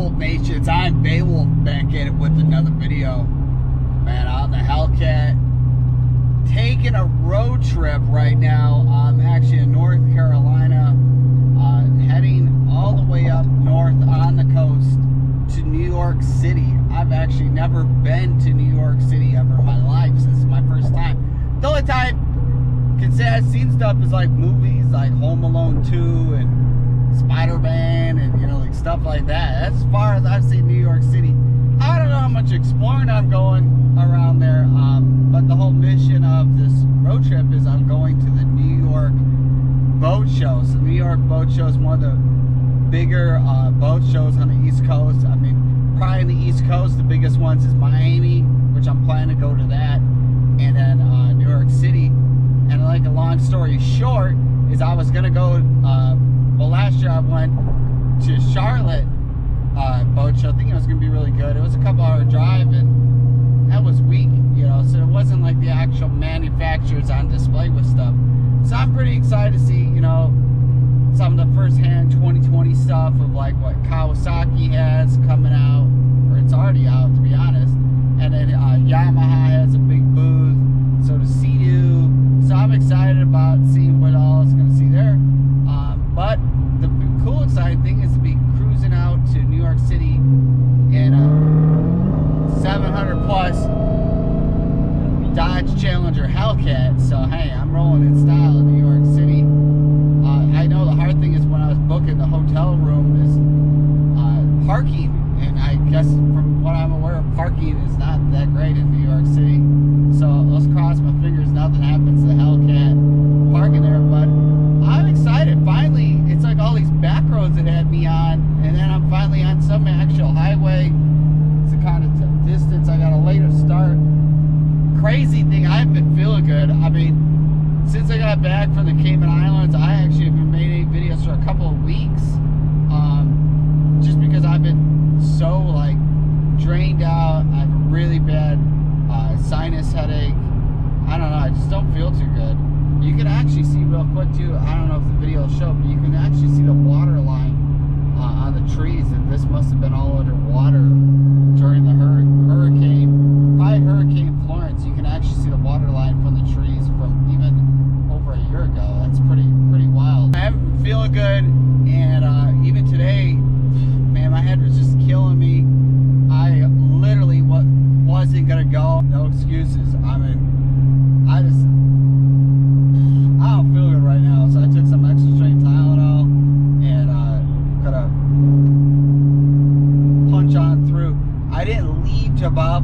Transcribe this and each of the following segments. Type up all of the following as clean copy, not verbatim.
Beowulf Nations? I'm Beowulf back at it with another video. Man, on the Hellcat, taking a road trip right now. I'm actually in North Carolina, heading all the way up north on the coast to New York City. I've actually never been to New York City ever in my life. This is my first time. The only time I can say I've seen stuff is like movies like Home Alone 2 and Spider-Man and, you know, like stuff like that. As far as I've seen New York City, I don't know how much exploring I'm going around there, but the whole mission of this road trip is I'm going to the New York Boat Show. So the New York Boat Show is one of the bigger boat shows on the East Coast. I mean, probably in the East Coast, the biggest ones is Miami, which I'm planning to go to that, and then New York City. And like a long story short, is I was gonna go, well, last year I went to Charlotte boat show, thinking it was gonna be really good. It was a couple-hour drive, and that was weak, you know, so it wasn't like the actual manufacturers on display with stuff. So I'm pretty excited to see, you know, some of the first-hand 2020 stuff of like what Kawasaki has coming out, or it's already out, to be honest. And then Yamaha has a big booth, so does Sea-Doo. So I'm excited about seeing what all is going to see there. But the cool, exciting thing is to be cruising out to New York City in a 700 plus Dodge Challenger Hellcat. So hey, I'm rolling in style in New York City. I know the hard thing is when I was booking the hotel room is parking, and I guess from what I'm aware, parking is not that great in New York City. So let's cross my fingers nothing happens to the Hellcat parking there. But I'm excited. Finally, it's like all these back roads that had me on, and then I'm finally on some actual highway. It's a kind of distance. I got a later start. Crazy thing, I haven't been feeling good. I mean, since I got back from the Cayman Islands, I actually haven't made any videos for a couple of weeks. Just because I've been so like drained out. I have a really bad sinus headache. I don't know, I just don't feel too good. You can actually see real quick too, I don't know if the video will show, but you can actually see the water line on the trees, and this must have been all underwater during the hurricane, probably Hurricane Florence. You can actually see the water line from the trees from even over a year ago. That's pretty wild. I haven't been feeling good, and even today, man, my head was just killing me. I literally wasn't gonna go. No excuses. I mean, I don't feel good right now, so I took some extra strength Tylenol and gotta punch on through. I didn't leave till about,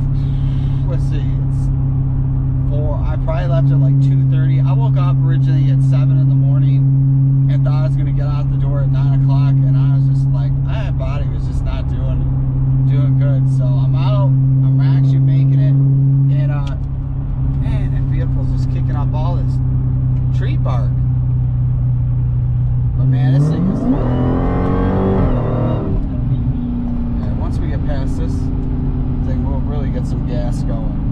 let's see, it's 4. I probably left at like 2:30. I woke up originally at 7 in the morning and thought I was gonna get out the door at 9 o'clock, and I was just like, my body was just not doing good. So I'm out. I'm actually making it, and man, that vehicle's just kicking up all this tree bark. But man, this thing is, yeah, once we get past this thing, we'll really get some gas going.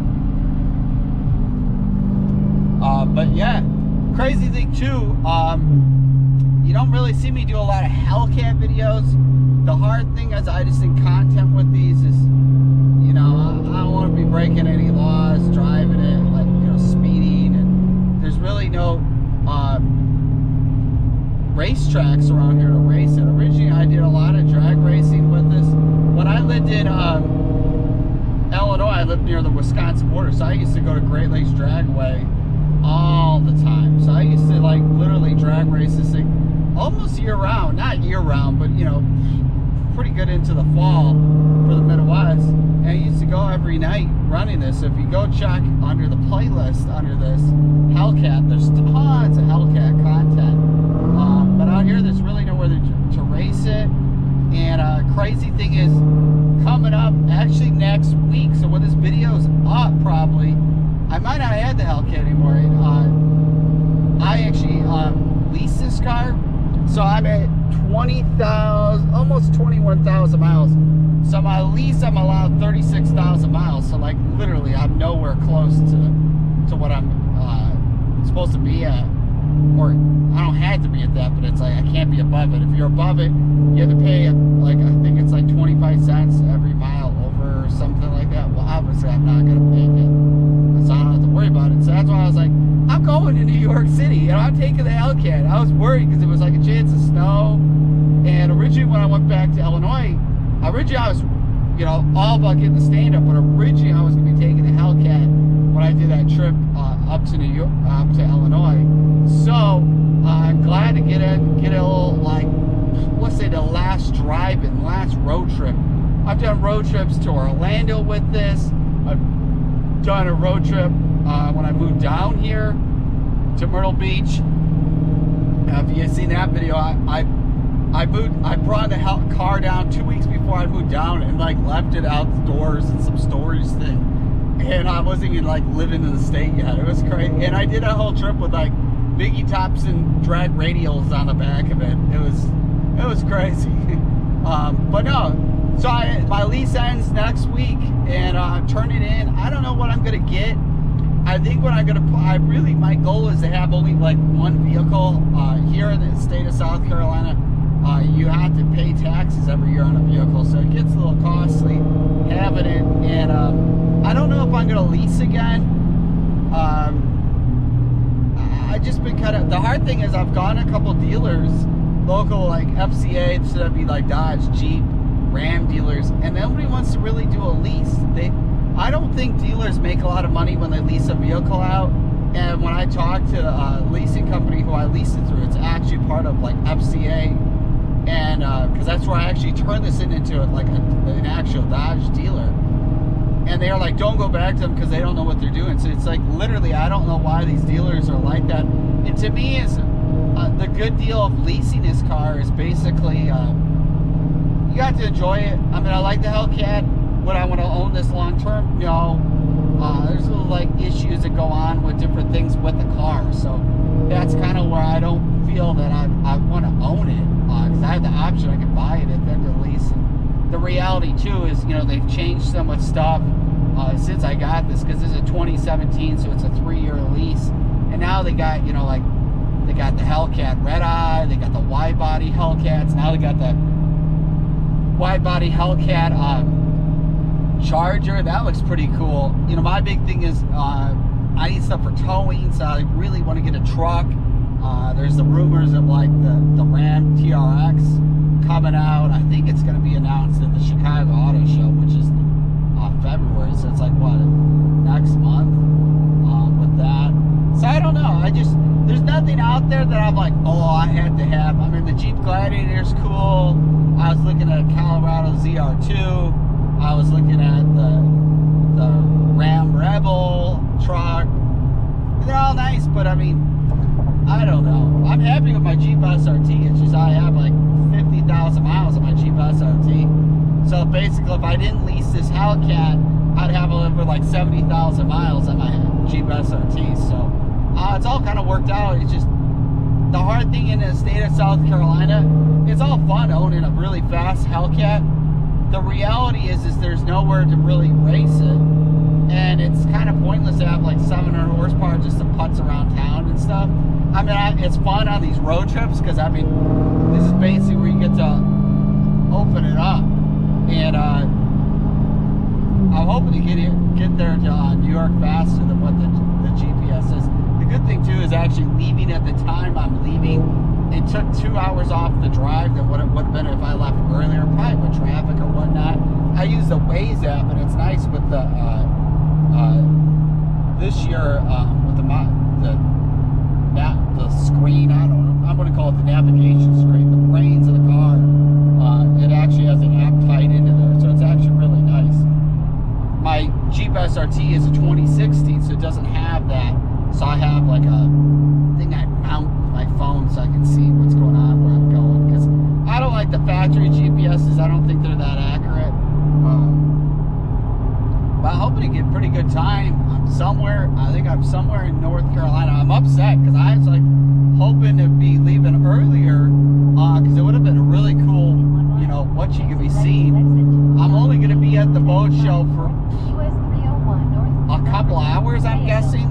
But yeah, crazy thing too, you don't really see me do a lot of Hellcat videos. The hard thing is I just think content with these is, you know, I don't want to be breaking any laws, driving it, like, you know, speeding, and there's really no racetracks around here to race it. Originally, I did a lot of drag racing with this. When I lived in Illinois, I lived near the Wisconsin border, so I used to go to Great Lakes Dragway all the time. So I used to like literally drag race this thing almost year round. Not year round, but you know, pretty good into the fall for the Midwest. And I used to go every night running this. So if you go check under the playlist under this Hellcat, there's tons of Hellcat content. But out here, there's really nowhere to race it. And crazy thing is, coming up actually next week, so when this video's up probably, I might not add the Hellcat anymore. I actually lease this car, so I'm at 20,000, almost 21,000 miles. So my lease, I'm allowed 36,000 miles. So like literally, I'm nowhere close to what I'm supposed to be at. or I don't have to be at that, but it's like I can't be above it. If you're above it, you have to pay like, I think it's like 25 cents every mile over or something like that. Well, obviously I'm not gonna make it, so I don't have to worry about it. So that's why I was like, I'm going to New York City and I'm taking the Hellcat. I was worried because it was like a chance of snow, and originally when I went back to Illinois, I was, you know, all about getting the stand-up, but originally I was going to be taking the Hellcat when I did that trip up to New York, up to Illinois. So I'm glad to get a little, like, let's say the last drive-in, last road trip. I've done road trips to Orlando with this. I've done a road trip when I moved down here to Myrtle Beach. If you've seen that video, I brought the car down 2 weeks before I moved down and like left it outdoors in some storage thing, and I wasn't even like living in the state yet. It was crazy, and I did a whole trip with like Biggie tops and drag radials on the back of it. It was crazy. But no, so my lease ends next week, and turn it in. I don't know what I'm gonna get. I think what I'm gonna my goal is to have only like one vehicle here in the state of South Carolina. You have to pay taxes every year on a vehicle, so it gets a little costly having it. And I don't know if I'm gonna lease again. I just been kind of, the hard thing is I've gone to a couple dealers, local like FCA, so that'd be like Dodge, Jeep, Ram dealers, and nobody wants to really do a lease. I don't think dealers make a lot of money when they lease a vehicle out. And when I talk to a leasing company who I lease it through, it's actually part of like FCA, and because that's where I actually turned this into like an actual Dodge dealer. And they're like, don't go back to them because they don't know what they're doing. So it's like, literally, I don't know why these dealers are like that. And to me, is the good deal of leasing this car is basically you got to enjoy it. I mean, I like the Hellcat. Would I want to own this long term? No. There's little like issues that go on with different things with the car. So that's kind of where I don't feel that I want to own it. Because I have the option, I can buy it and then the lease. And the reality too is, you know, they've changed so much stuff since I got this, because this is a 2017, so it's a 3-year lease. And now they got, you know, like, they got the Hellcat Red Eye, they got the wide body Hellcats, now they got the wide body Hellcat Charger. That looks pretty cool. You know, my big thing is I need stuff for towing, so I really want to get a truck. There's the rumors of like the Ram TRX coming out. I think it's going to be announced at the Chicago Auto Show, which is February, so it's like what, next month with that. So I don't know, there's nothing out there that I'm like, oh, I had to have. I mean, the Jeep Gladiator's cool. I was looking at a Colorado ZR2. I was looking at the Ram Rebel truck. They're all nice, but I mean, I don't know. I'm happy with my Jeep SRT. It's just I have like 50,000 miles on my Jeep SRT. So basically, if I didn't lease this Hellcat, I'd have over like 70,000 miles on my Jeep SRT. So it's all kind of worked out. It's just the hard thing in the state of South Carolina. It's all fun owning a really fast Hellcat. The reality is there's nowhere to really race it, and it's kind of pointless to have like 700 horsepower just to putz around town and stuff. I mean, it's fun on these road trips because, I mean, this is basically where you get to open it up. And I'm hoping to get there to New York faster than what the GPS is. The good thing too is actually leaving at the time I'm leaving. It took 2 hours off the drive than what it would have been if I left earlier, probably with traffic or whatnot. I use the Waze app, and it's nice with the this year with the screen. I don't know. I'm going to call it the navigation screen, the brains of the car. It actually has an app tied into there, so it's actually really nice. My Jeep SRT is a 2016, so it doesn't have that. So I have like a thing I mount my phone so I can see what's going on, where I'm going. Because I don't like the factory GPSs. I don't think they're that accurate. But I'm hoping to get pretty good time. I think I'm somewhere in North Carolina. I'm upset because I was like hoping to be leaving earlier because it would have been a really cool, you know, what you could be seeing. I'm only going to be at the boat show for a couple hours, I'm guessing.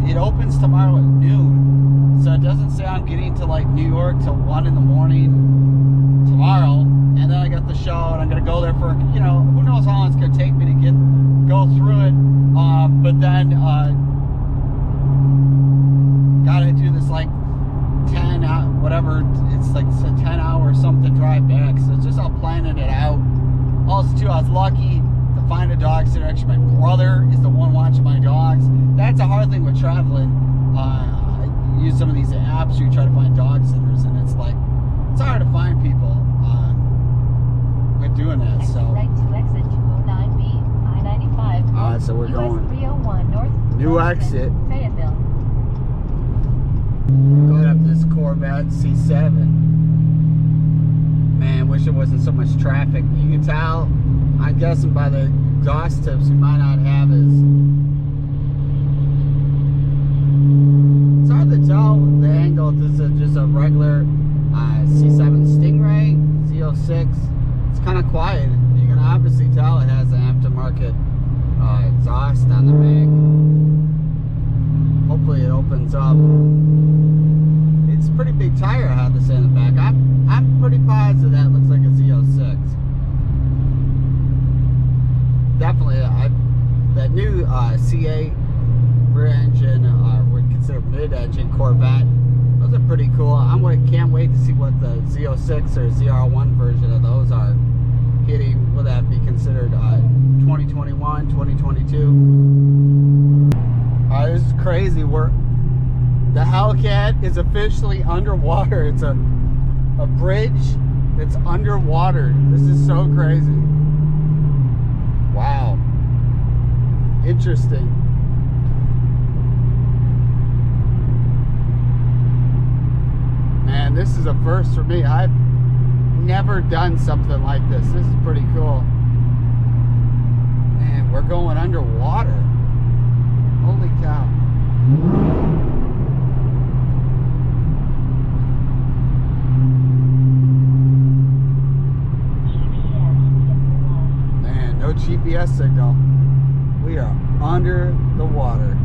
It opens tomorrow at noon. So it doesn't say I'm getting to like New York till 1 in the morning tomorrow, and then I got the show, and I'm gonna go there for, you know, who knows how long it's gonna take me to go through it. But then gotta do this like 10 whatever, it's like a 10-hour something drive back. So it's just all planning it out. Also too, I was lucky to find a dog sitter. Actually, my brother is the one watching my dogs. That's a hard thing with traveling. I use some of these apps where you try to find dog sitters, and it's like, it's hard to find people with doing that. So right to exit 209B I-95. Alright, so we're going 301 North new exit. Fayetteville. Going up this Corvette C7. Man, wish there wasn't so much traffic. You can tell, I'm guessing by the exhaust tips, you might not have it's hard to tell the angle. This is just a regular C7 Stingray Z06. It's kind of quiet. You can obviously tell it has an aftermarket exhaust on the back. Hopefully it opens up. It's a pretty big tire, I have to say, in the back. I'm pretty positive that looks like a Z06. Definitely, that new C8 rear engine, would consider mid-engine Corvette. Those are pretty cool. Can't wait to see what the Z06 or ZR1 version of those are hitting. Will that be considered 2021, 2022? This is crazy. The Hellcat is officially underwater. It's a bridge that's underwater. This is so crazy. Wow. Interesting. Man, this is a first for me. I've never done something like this. This is pretty cool. Man, we're going underwater. Holy cow. Man, no GPS signal. We are under the water.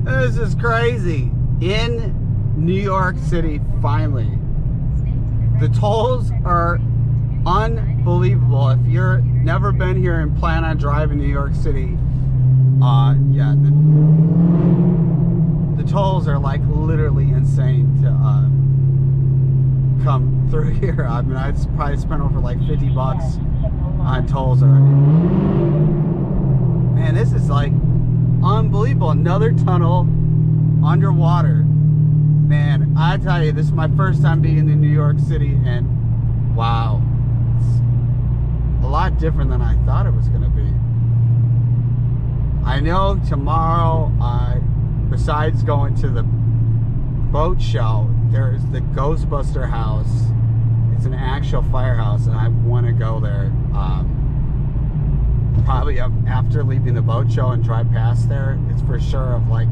This is crazy. In New York City, finally. The tolls are unbelievable. If you're never been here and plan on driving New York City, yeah, the tolls are like literally insane to come through here. I mean, I probably spent over like 50 bucks on tolls already. Man, this is like unbelievable. Another tunnel underwater. Man, I tell you, this is my first time being in New York City, and wow, it's a lot different than I thought it was going to be. I know tomorrow, besides going to the boat show, there's the Ghostbuster house. It's an actual firehouse, and I want to go there. Probably after leaving the boat show and drive past there, it's for sure of like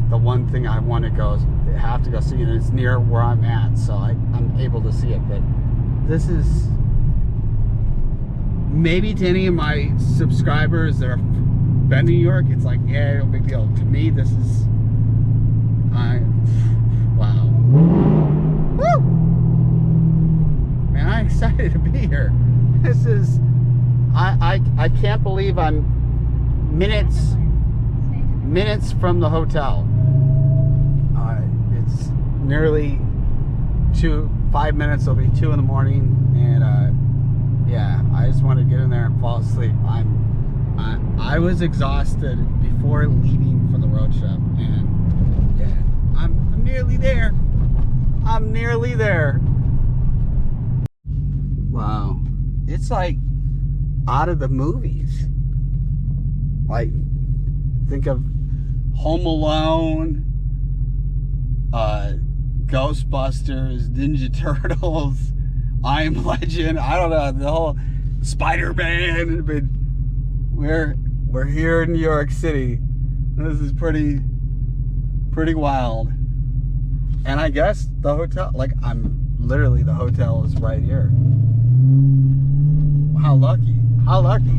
the one thing I want to have to go see, and it's near where I'm at, so I'm able to see it. But this is, maybe to any of my subscribers that have been to New York, it's like, yeah, no big deal. To me, this is, wow. Woo! Man, I'm excited to be here. This is, I can't believe I'm minutes from the hotel. It's nearly 5 minutes, it'll be 2 in the morning, and yeah, I just want to get in there and fall asleep. I was exhausted before leaving for the road trip, and yeah, I'm nearly there. I'm nearly there. Wow, it's like out of the movies. Like, think of Home Alone, Ghostbusters, Ninja Turtles, I Am Legend, I don't know, the whole Spider-Man, but we're here in New York City. This is pretty wild. And I guess the hotel, like, literally the hotel is right here. How lucky. How lucky.